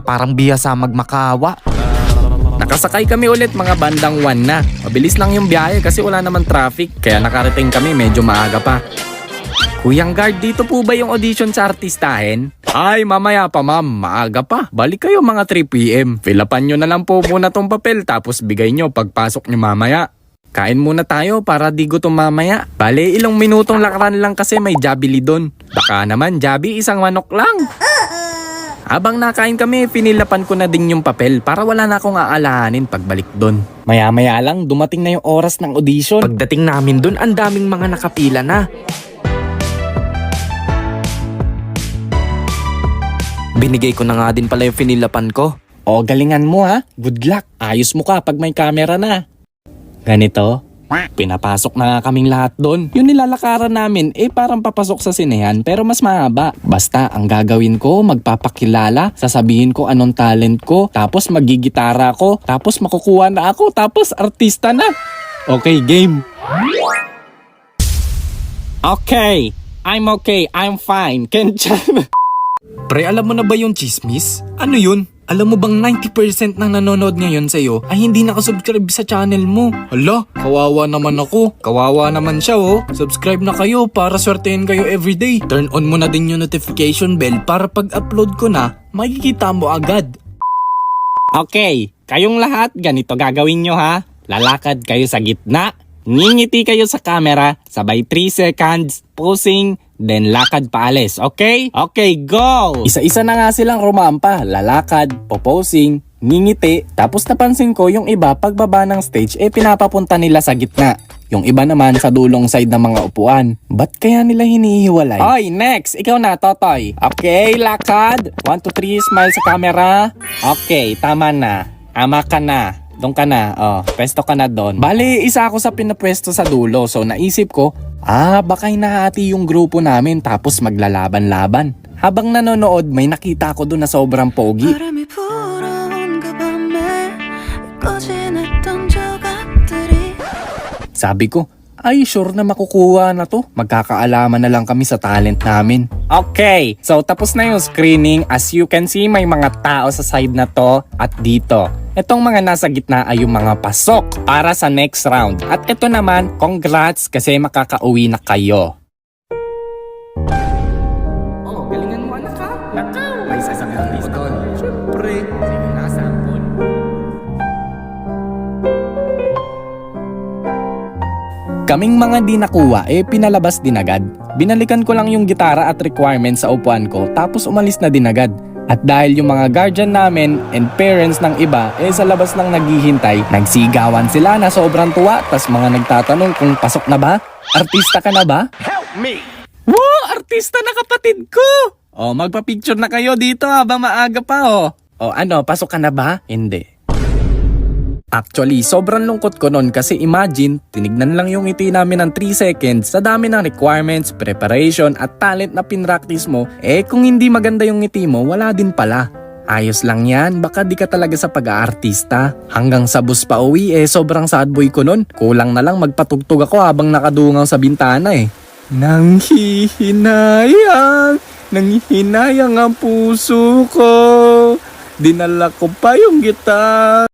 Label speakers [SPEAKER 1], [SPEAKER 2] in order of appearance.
[SPEAKER 1] Parang bihasa magmakawa.
[SPEAKER 2] Nakasakay kami ulit mga bandang 1 na. Mabilis lang yung biyahe kasi wala naman traffic. Kaya nakarating kami medyo maaga pa. Kuyang guard, dito po ba yung audition sa artistahin? Ay, mamaya pa ma'am, maaga pa. Balik kayo mga 3 PM. Fill upan nyo na lang po muna tong papel tapos bigay nyo pagpasok nyo mamaya. Kain muna tayo para di gutom mamaya. Bale, ilang minutong lakaran lang kasi may Jollibee doon. Baka naman, Jollibee, isang manok lang. Habang nakain kami, pinilapan ko na din yung papel para wala na akong aalahanin pagbalik doon. Maya-maya lang, dumating na yung oras ng audition.
[SPEAKER 1] Pagdating namin dun, ang daming mga nakapila na. Binigay ko na nga din pala yung pinilapan ko.
[SPEAKER 2] O, galingan mo ha. Good luck. Ayos mo ka pag may camera na. Ganito. Pinapasok na nga kaming lahat doon. Yung nilalakaran namin, parang papasok sa sinehan pero mas mahaba. Basta, ang gagawin ko, magpapakilala, sasabihin ko anong talent ko, tapos magigitara ko, tapos makukuha na ako, tapos artista na. Okay, game. Okay, I'm fine. Kenchan.
[SPEAKER 1] Pre, alam mo na ba yung chismis? Ano yun? Alam mo bang 90% ng nanonood ngayon sa'yo ay hindi nakasubscribe sa channel mo? Hala, kawawa naman ako. Kawawa naman siya oh. Subscribe na kayo para swertein kayo everyday. Turn on mo na din yung notification bell para pag-upload ko na, makikita mo agad.
[SPEAKER 2] Okay, kayong lahat, ganito gagawin nyo ha. Lalakad kayo sa gitna, ngingiti kayo sa camera, sabay 3 seconds, posing, then lakad paalis, okay? Okay, go! Isa-isa na nga silang rumampa, lalakad, poposing, ngingiti, tapos napansin ko yung iba pagbaba ng stage pinapapunta nila sa gitna. Yung iba naman sa dulong side ng mga upuan. Ba't kaya nila hinihiwalay? Hoy, next! Ikaw na, Totoy. Okay, lakad. 1, 2, 3, smile sa camera. Okay, tama na. Ama ka na. Doon ka na, pwesto ka na doon. Bale, isa ako sa pinapwesto sa dulo. So naisip ko, baka hinahati yung grupo namin tapos maglalaban-laban. Habang nanonood, may nakita ko doon na sobrang pogi. Sabi ko, ay sure na makukuha na to. Magkakaalaman na lang kami sa talent namin. Okay, so tapos na yung screening. As you can see, may mga tao sa side na to at dito. Itong mga nasa gitna ay yung mga pasok para sa next round. At ito naman, congrats kasi makakauwi na kayo. Oh, galingan mo anak ha? Nakaw! May sasabihin list doon. Siyempre. Sige na, sample. Kaming mga di nakuha, pinalabas din agad. Binalikan ko lang yung gitara at requirements sa upuan ko tapos umalis na din agad. At dahil yung mga guardian namin and parents ng iba sa labas lang naghihintay, nagsigawan sila na sobrang tuwa. Tas mga nagtatanong kung pasok na ba? Artista ka na ba? Help me! Wow! Artista na kapatid ko! Magpa-picture na kayo dito habang maaga pa pasok ka na ba? Hindi. Actually, sobrang lungkot ko nun kasi imagine, tinignan lang yung ngiti namin ng 3 seconds sa dami ng requirements, preparation at talent na pinractice mo, kung hindi maganda yung ngiti mo, wala din pala. Ayos lang yan, baka di ka talaga sa pag-aartista. Hanggang sa bus pa uwi, sobrang sad boy ko nun. Kulang na lang magpatugtog ako habang nakadungaw sa bintana Nanghihinayang ang puso ko, dinala ko pa yung gitar.